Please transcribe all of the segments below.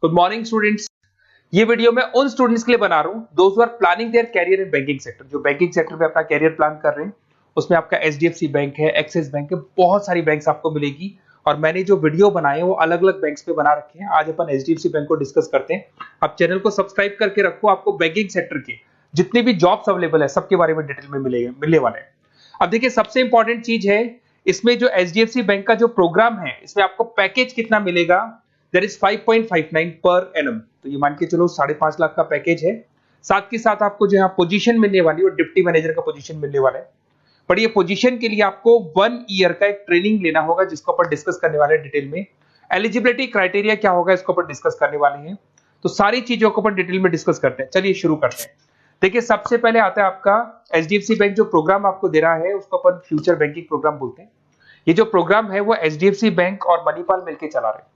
Good morning students. ये video मैं उन स्टूडेंट्स के लिए बना रहा हूं those who are planning their career in banking sector, जो बैंकिंग सेक्टर में अपना कैरियर प्लान कर रहे हैं। उसमें आपका एचडीएफसी बैंक है, एक्सिस बैंक है, बहुत सारी बैंक्स आपको मिलेगी और मैंने जो वीडियो बनाए हैं वो अलग अलग बैंक्स पे बना रखे हैं। आज अपन एचडीएफसी बैंक को डिस्कस करते हैं। आप चैनल को सब्सक्राइब करके रखो, आपको बैंकिंग सेक्टर के जितने भी जॉब्स अवेलेबल है सबके बारे में डिटेल में मिलने वाले हैं। अब देखिए, सबसे इंपॉर्टेंट चीज है इसमें जो एचडीएफसी बैंक का जो प्रोग्राम है, इसमें आपको पैकेज कितना मिलेगा, दैट इज 5.59 पर एनम। तो ये मान के चलो 5.5 लाख का पैकेज है। साथ के साथ आपको जो है पोजीशन मिलने वाली है वो डिप्टी मैनेजर का पोजीशन मिलने वाला है। पर ये पोजीशन के लिए आपको 1 ईयर का एक ट्रेनिंग लेना होगा, जिसको अपन डिस्कस करने वाले हैं डिटेल में। एलिजिबिलिटी क्राइटेरिया क्या होगा इसको अपन डिस्कस करने वाले हैं। तो सारी चीजों को अपन डिटेल में डिस्कस करते हैं। चलिए शुरू करते हैं। देखिए, सबसे पहले आता है आपका एचडीएफसी बैंक जो प्रोग्राम आपको दे रहा है उसको अपन फ्यूचर बैंकिंग प्रोग्राम बोलते हैं। ये जो प्रोग्राम है वो एचडीएफसी बैंक और मणिपाल मिलकर चला रहे हैं।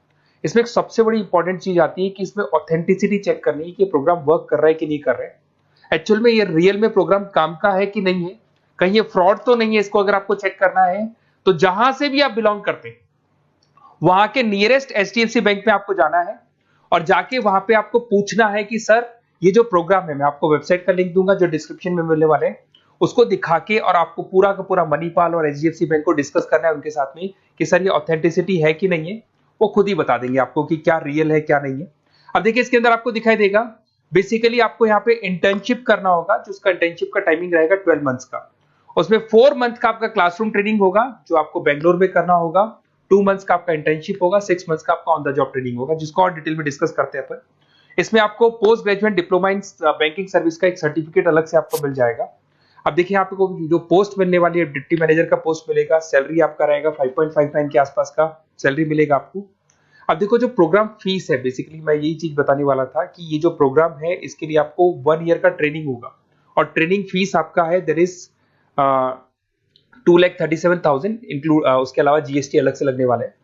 इसमें एक सबसे बड़ी इंपॉर्टेंट चीज आती है कि इसमें ऑथेंटिसिटी चेक करनी है कि प्रोग्राम वर्क कर रहा है कि नहीं कर रहा है। एक्चुअल में ये रियल में प्रोग्राम काम का है कि नहीं है, कहीं ये फ्रॉड तो नहीं है। इसको अगर आपको चेक करना है तो जहां से भी आप बिलोंग करते हैं वहां के नियरेस्ट एचडीएफसी बैंक में आपको जाना है और जाके वहां पे आपको पूछना है कि सर ये जो प्रोग्राम है, मैं आपको वेबसाइट का लिंक दूंगा जो डिस्क्रिप्शन में मिलने वाले हैं, उसको दिखा के और आपको पूरा का पूरा मणिपाल और एचडीएफसी बैंक को डिस्कस करना है उनके साथ में कि सर ये ऑथेंटिसिटी है कि नहीं है। वो खुद ही बता देंगे आपको कि क्या रियल है क्या नहीं है। अब देखिए, इसके अंदर आपको दिखाई देगा बेसिकली आपको यहाँ पे इंटर्नशिप करना होगा, जो उसका इंटर्नशिप का टाइमिंग रहेगा 12 मंथ्स का। उसमें 4 मंथ का आपका क्लासरूम ट्रेनिंग होगा जो आपको बेंगलोर में करना होगा, 2 मंथ्स का आपका इंटर्नशिप होगा, 6 मंथ्स का आपका ऑन द जॉब ट्रेनिंग होगा, जिसको और डिटेल में डिस्कस करते हैं अपन। इसमें आपको post graduate diploma in banking service का एक सर्टिफिकेट अलग से आपको मिल जाएगा। अब देखिए, आपको जो पोस्ट मिलने वाली है डिप्टी मैनेजर का पोस्ट मिलेगा, सैलरी आपका रहेगा 5.59 के आसपास का सैलरी मिलेगा आपको। अब देखो, जो प्रोग्राम फीस है, बेसिकली मैं यही चीज बताने वाला था कि ये जो प्रोग्राम है इसके लिए आपको 1 ईयर का ट्रेनिंग होगा और ट्रेनिंग फीस आपका है दैट इज 2,37,000 इंक्लूड, उसके अलावा जीएसटी अलग से लगने वाला है।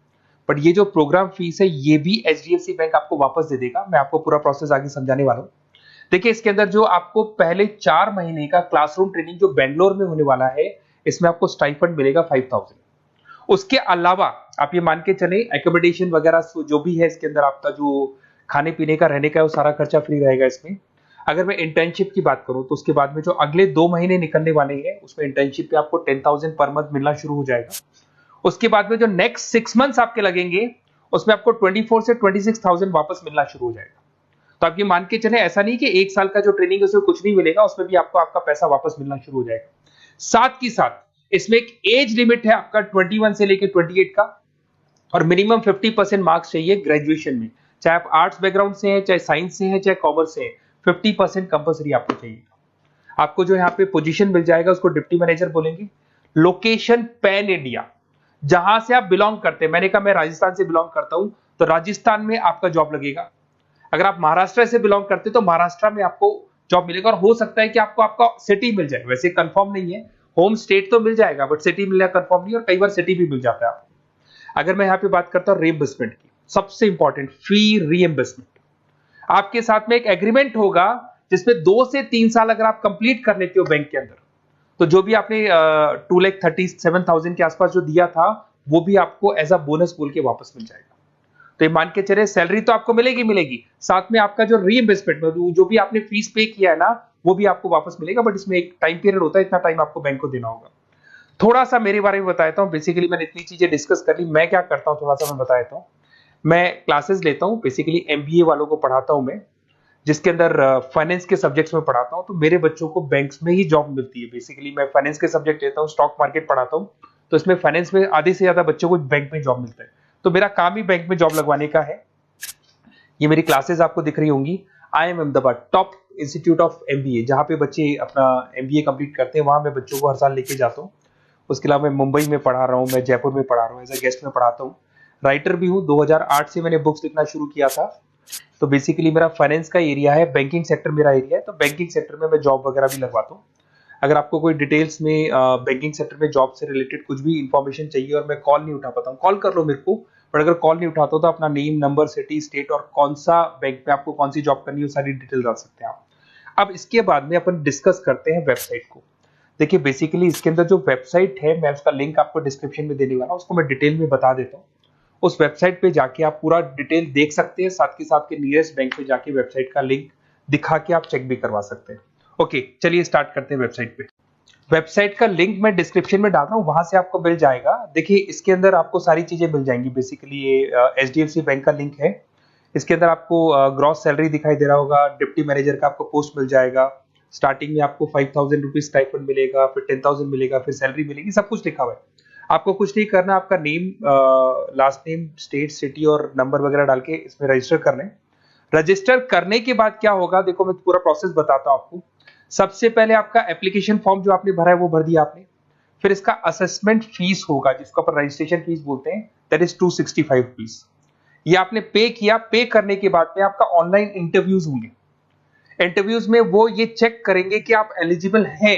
बट ये जो प्रोग्राम फीस है ये भी एचडीएफसी बैंक आपको वापस दे देगा। मैं आपको पूरा प्रोसेस आगे समझाने वाला हूँ। देखिए, इसके अंदर जो आपको पहले 4 महीने का क्लासरूम ट्रेनिंग जो बेंगलोर में होने वाला है, इसमें आपको स्टाइपेंड मिलेगा 5,000। उसके अलावा आप ये मान के चले एकोमोडेशन वगैरह जो भी है इसके अंदर आपका जो खाने पीने का रहने का है वो सारा खर्चा फ्री रहेगा इसमें। अगर मैं इंटर्नशिप की बात करूं तो उसके बाद में जो अगले 2 महीने निकलने वाले हैं उसमें इंटर्नशिप पे आपको 10,000 पर मंथ मिलना शुरू हो जाएगा। उसके बाद में जो नेक्स्ट 6 मंथ्स आपके लगेंगे उसमें आपको 24 से 26,000 वापस मिलना शुरू हो जाएगा। तो आप ये मान के चले, ऐसा नहीं कि 1 साल का जो ट्रेनिंग है उसमें कुछ नहीं मिलेगा, उसमें भी आपको आपका पैसा वापस मिलना शुरू हो जाएगा। साथ ही साथ इसमें एक एज लिमिट है आपका 21 से लेकर 28 का और मिनिमम 50% मार्क्स चाहिए ग्रेजुएशन में, चाहे आप आर्ट्स बैकग्राउंड से हैं, चाहे साइंस से हैं, चाहे कॉमर्स से हैं, 50% कंपलसरी आपको चाहिए। आपको जो यहाँ पे पोजीशन मिल जाएगा उसको डिप्टी मैनेजर बोलेंगे। लोकेशन पैन इंडिया, जहां से आप बिलोंग करते हैं। मैंने कहा मैं राजस्थान से बिलोंग करता हूं तो राजस्थान में आपका जॉब लगेगा। अगर आप महाराष्ट्र से बिलोंग करते हैं तो महाराष्ट्र में आपको जॉब मिलेगा और हो सकता है कि आपको आपका सिटी मिल जाए। वैसे कंफर्म नहीं है, होम स्टेट तो मिल जाएगा बट सिटी मिलना कंफर्म नहीं, और कई बार सिटी भी मिल जाता है आपको। अगर मैं यहाँ पे बात करता हूँ रीइंबर्समेंट की, सबसे इंपॉर्टेंट फी रीइंबर्समेंट। आपके साथ में एक एग्रीमेंट होगा जिसमें 2 से 3 साल अगर आप कंप्लीट कर लेते हो बैंक के अंदर, तो जो भी आपने 2,37,000 के आसपास जो दिया था वो भी आपको एज अ बोनस बोल के वापस मिल जाएगा। तो ये मान के चले सैलरी तो आपको मिलेगी, साथ में आपका जो रीइंबर्समेंट जो भी आपने फीस पे किया है ना वो भी आपको वापस मिलेगा। बट इसमें एक टाइम पीरियड होता है, इतना टाइम आपको बैंक को देना होगा। थोड़ा सा मेरे बारे में बताता हूँ। बेसिकली मैंने इतनी चीजें डिस्कस कर ली, मैं क्या करता हूँ थोड़ा सा मैं बताता हूँ। मैं क्लासेस लेता हूँ, बेसिकली एमबीए वालों को पढ़ाता हूँ मैं, जिसके अंदर फाइनेंस के सब्जेक्ट्स में पढ़ाता हूँ। तो मेरे बच्चों को बैंक्स में ही जॉब मिलती है। बेसिकली मैं फाइनेंस के सब्जेक्ट लेता हूँ, स्टॉक मार्केट पढ़ाता हूँ, तो इसमें फाइनेंस में आधे से ज्यादा बच्चों को बैंक में जॉब मिलता है। तो मेरा काम ही बैंक में जॉब लगवाने का है। ये मेरी क्लासेस आपको दिख रही होंगी। IIM Ahmedabad top institute of MBA, जहाँ पे बच्चे अपना एमबीए कंप्लीट करते हैं, वहां मैं बच्चों को हर साल लेके जाता हूँ। उसके अलावा मैं मुंबई में पढ़ा रहा हूँ, मैं जयपुर में पढ़ा रहा हूँ, एज अ गेस्ट में पढ़ाता हूँ। राइटर भी हूँ, 2008 से मैंने बुक्स लिखना शुरू किया था। तो बेसिकली मेरा फाइनेंस का एरिया है, बैंकिंग सेक्टर मेरा एरिया है, तो बैंकिंग सेक्टर में मैं जॉब वगैरह भी लगवाता हूँ। अगर आपको कोई डिटेल्स में बैंकिंग सेक्टर में जॉब से रिलेटेड कुछ भी इंफॉर्मेशन चाहिए और मैं कॉल नहीं उठा पाता हूँ, कॉल कर लो मेरे को। बट अगर कॉल नहीं उठाता तो अपना नेम, नंबर, सिटी, स्टेट और कौन सा बैंक में आपको कौन सी जॉब करनी है वो सारी डिटेल डाल सकते हैं आप। अब इसके बाद में अपन डिस्कस करते हैं वेबसाइट को। देखिए, बेसिकली इसके अंदर जो वेबसाइट है मैं उसका लिंक आपको डिस्क्रिप्शन में देने वाला हूँ, उसको मैं डिटेल में बता देता हूँ। उस वेबसाइट पे जाके आप पूरा डिटेल देख सकते हैं, साथ के साथ के नियरेस्ट बैंक पे जाके वेबसाइट का लिंक दिखा के आप चेक भी करवा सकते हैं। ओके, चलिए स्टार्ट करते हैं वेबसाइट पे। वेबसाइट का लिंक मैं डिस्क्रिप्शन में डाल रहा हूँ, वहां से आपको मिल जाएगा। देखिए इसके अंदर आपको सारी चीजें मिल जाएंगी। बेसिकली ये HDFC बैंक का लिंक है। इसके अंदर आपको ग्रॉस सैलरी दिखाई दे रहा होगा, डिप्टी मैनेजर का आपको पोस्ट मिल जाएगा। स्टार्टिंग में आपको 5,000 रुपीज स्टाइपेंड मिलेगा, फिर 10,000 मिलेगा, फिर सैलरी मिलेगी, सब कुछ लिखा हुआ है। आपको कुछ नहीं करना, आपका name, last name, state, city और नंबर वगैरह डाल के इसमें रजिस्टर करना है। रजिस्टर करने के बाद क्या होगा, देखो मैं पूरा प्रोसेस बताता हूँ आपको। सबसे पहले आपका एप्लीकेशन फॉर्म जो आपने भरा है वो भर दिया आपने। फिर इसका असेसमेंट फीस होगा, जिसको अपन रजिस्ट्रेशन फीस बोलते हैं, दैट इज 265 रुपीज। ये आपने पे किया। पे करने के बाद में आपका ऑनलाइन इंटरव्यूज होंगे। इंटरव्यूज में वो ये चेक करेंगे कि आप एलिजिबल हैं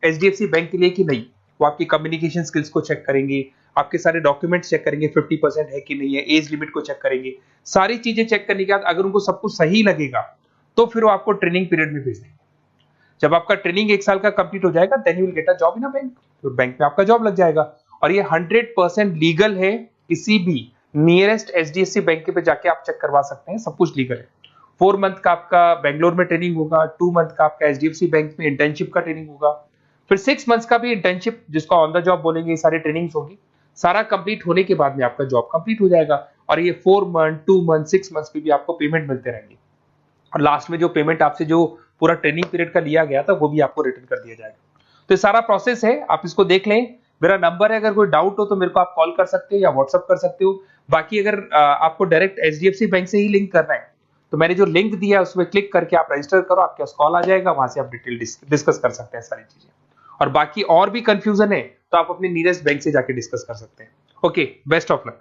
HDFC बैंक के लिए कि नहीं। वो आपकी कम्युनिकेशन स्किल्स को चेक करेंगे, आपके सारे डॉक्यूमेंट्स चेक करेंगे, 50% है कि नहीं है, एज लिमिट को चेक करेंगे। सारी चीजें चेक करने के बाद अगर उनको सब कुछ सही लगेगा तो फिर वो आपको ट्रेनिंग पीरियड में भेज देंगे। जब आपका ट्रेनिंग 1 साल का कंप्लीट हो जाएगा, then you will get a job in a bank. तो बैंक में आपका जॉब लग जाएगा। और ये 100% लीगल है। किसी भी नियरेस्ट HDFC बैंक पे जाके आप चेक करवा सकते हैं, सब कुछ लीगल है। 4 मंथ का आपका बेंगलोर में ट्रेनिंग होगा, 2 मंथ का आपका HDFC बैंक में इंटर्नशिप का ट्रेनिंग होगा, फिर 6 मंथ्स का भी इंटर्नशिप, जिसको ऑन द जॉब बोलेंगे, ये सारी ट्रेनिंग्स होगी। सारा कंप्लीट होने के बाद में आपका जॉब कंप्लीट हो जाएगा। और ये 4 मंथ, 2 मंथ, 6 मंथ्स पे भी आपको पेमेंट मिलते रहेंगे। और लास्ट में जो पेमेंट आपसे जो पूरा ट्रेनिंग पीरियड का लिया गया था वो भी आपको रिटर्न कर दिया जाएगा। तो ये सारा प्रोसेस है, आप इसको देख लें। मेरा नंबर है, अगर कोई डाउट हो तो मेरे को आप कॉल कर सकते हो या व्हाट्सअप कर सकते हो। बाकी अगर आपको डायरेक्ट HDFC बैंक से ही लिंक करना है तो मैंने जो लिंक दिया है उसमें क्लिक करके आप रजिस्टर करो, आपके पास कॉल आ जाएगा, वहां से आप डिटेल डिस्कस कर सकते हैं सारी चीजें। और बाकी और भी कंफ्यूजन है तो आप अपने नियरेस्ट बैंक से जाके डिस्कस कर सकते हैं। Okay, best of luck.